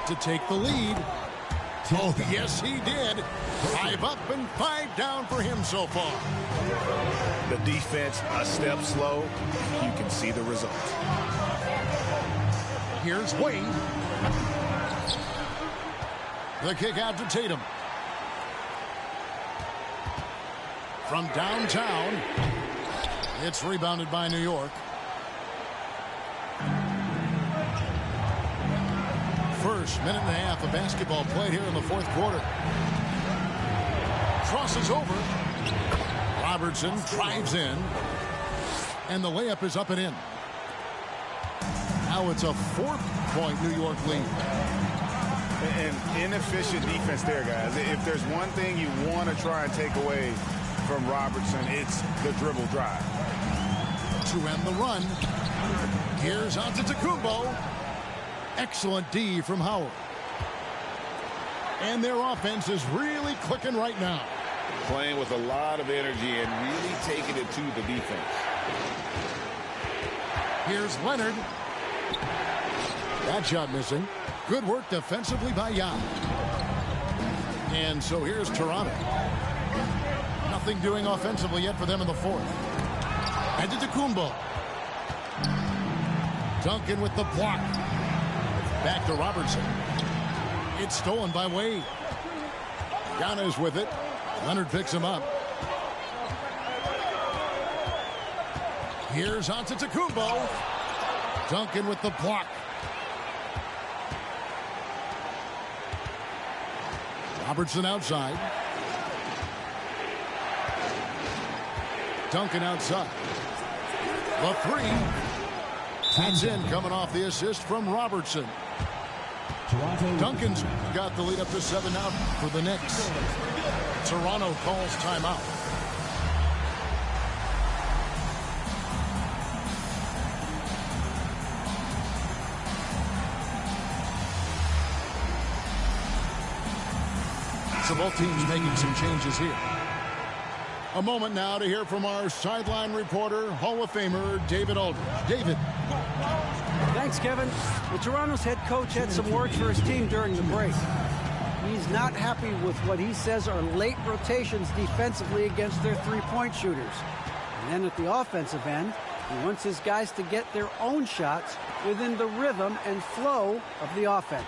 to take the lead. Oh, yes, he did. 5 up and 5 down for him so far. The defense a step slow. You can see the result. Here's Wade. The kick out to Tatum. from downtown. It's rebounded by New York. First minute and a half of basketball played here in the fourth quarter. Crosses over. Robertson drives in. And the layup is up and in. Now it's a 4-point New York lead. An inefficient defense there, guys. If there's one thing you want to try and take away from Robertson, it's the dribble drive. To end the run, here's Antetokounmpo. Excellent D from Howard. And their offense is really clicking right now. Playing with a lot of energy and really taking it to the defense. Here's Leonard. That shot missing. Good work defensively by Jan. And so here's Toronto. Nothing doing offensively yet for them in the fourth. Antetokounmpo. Duncan with the block. Back to Robertson. It's stolen by Wade. Giannis with it. Leonard picks him up. Here's Antetokounmpo. Duncan with the block. Robertson outside. Duncan outside. The three. That's in, coming off the assist from Robertson. Duncan's got the lead up to 7 now for the Knicks. Toronto calls timeout. So both teams making some changes here. A moment now to hear from our sideline reporter, Hall of Famer David Aldridge. David. Thanks, Kevin. Well, Toronto's head coach had some words for his team during the break. He's not happy with what he says are late rotations defensively against their three-point shooters. And then at the offensive end, he wants his guys to get their own shots within the rhythm and flow of the offense.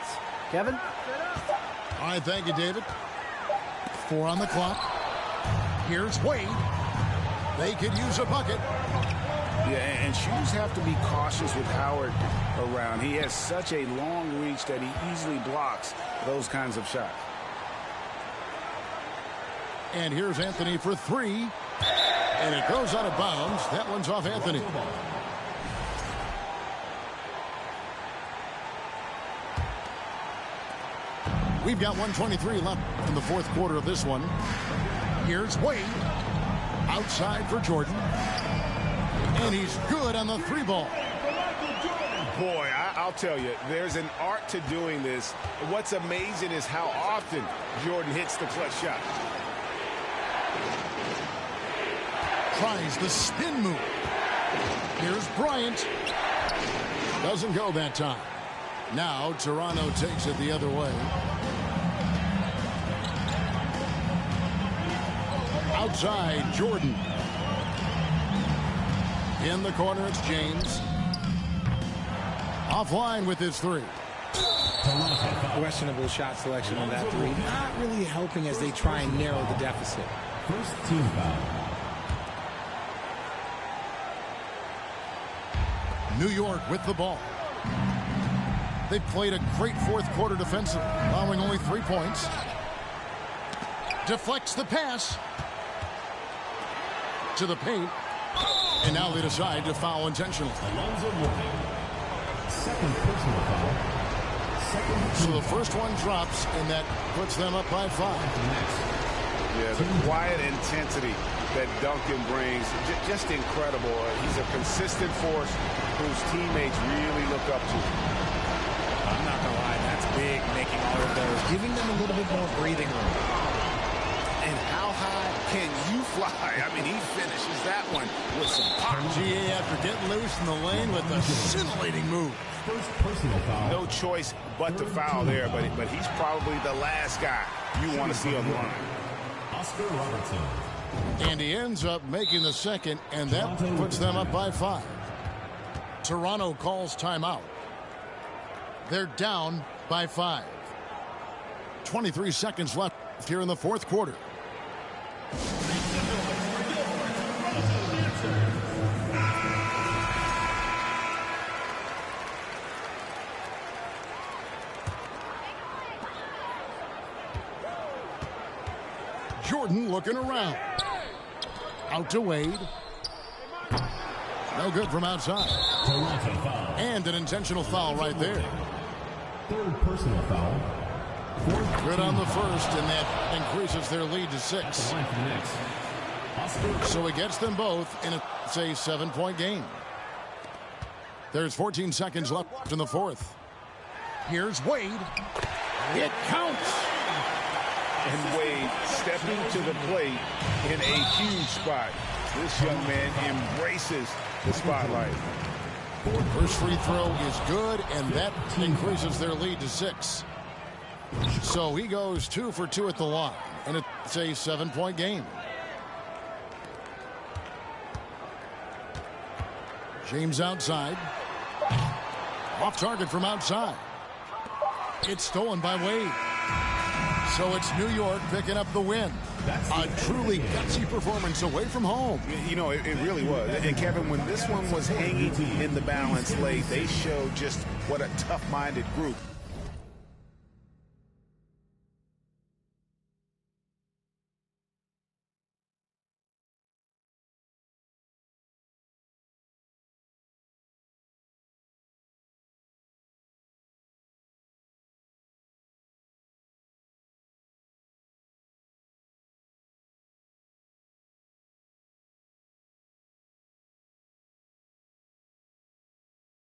Kevin? All right, thank you, David. 4 on the clock. Here's Wade. They could use a bucket. Yeah, and shooters have to be cautious with Howard around. He has such a long reach that he easily blocks those kinds of shots. And here's Anthony for 3. And it goes out of bounds. That one's off Anthony. We've got 1:23 left in the fourth quarter of this one. Here's Wade. Outside for Jordan. And he's good on the 3 ball. Boy, I'll tell you, there's an art to doing this. What's amazing is how often Jordan hits the clutch shot. Tries the spin move. Here's Bryant. Doesn't go that time. Now Toronto takes it the other way. Outside, Jordan. In the corner, it's James. Offline with his 3. Questionable shot selection on that 3. Not really helping as they try and narrow the deficit. First team foul. New York with the ball. They played a great fourth quarter defensively, allowing only 3 points. Deflects the pass to the paint. And now they decide to foul intentionally. Second personal foul. So the first one drops, and that puts them up by 5. Yeah, the quiet intensity that Duncan brings, just incredible. He's a consistent force whose teammates really look up to. I'm not going to lie, that's big, making all of those, giving them a little bit more breathing room. And how high can you fly? I mean, he finishes that one with some pop. GA after getting loose in the lane with a scintillating move. First personal foul. No choice but to foul there, but he's probably the last guy you want to see on the line. Oscar Robertson. And he ends up making the second, and that puts them up by 5. Toronto calls timeout. They're down by 5. 23 seconds left here in the fourth quarter. Jordan looking around. Out to Wade. No good from outside. And an intentional foul right there. Third personal foul. Good on the first, and that increases their lead to 6. So it gets them both in a 7-point game. There's 14 seconds left in the fourth. Here's Wade. It counts. And Wade stepping to the plate in a huge spot. This young man embraces the spotlight. First free throw is good, and that increases their lead to 6. So he goes 2 for 2 at the line, and it's a 7-point game. James outside. Off target from outside. It's stolen by Wade. So it's New York picking up the win. A truly gutsy performance away from home. You know, it really was. And Kevin, when this one was hanging in the balance late, they showed just what a tough-minded group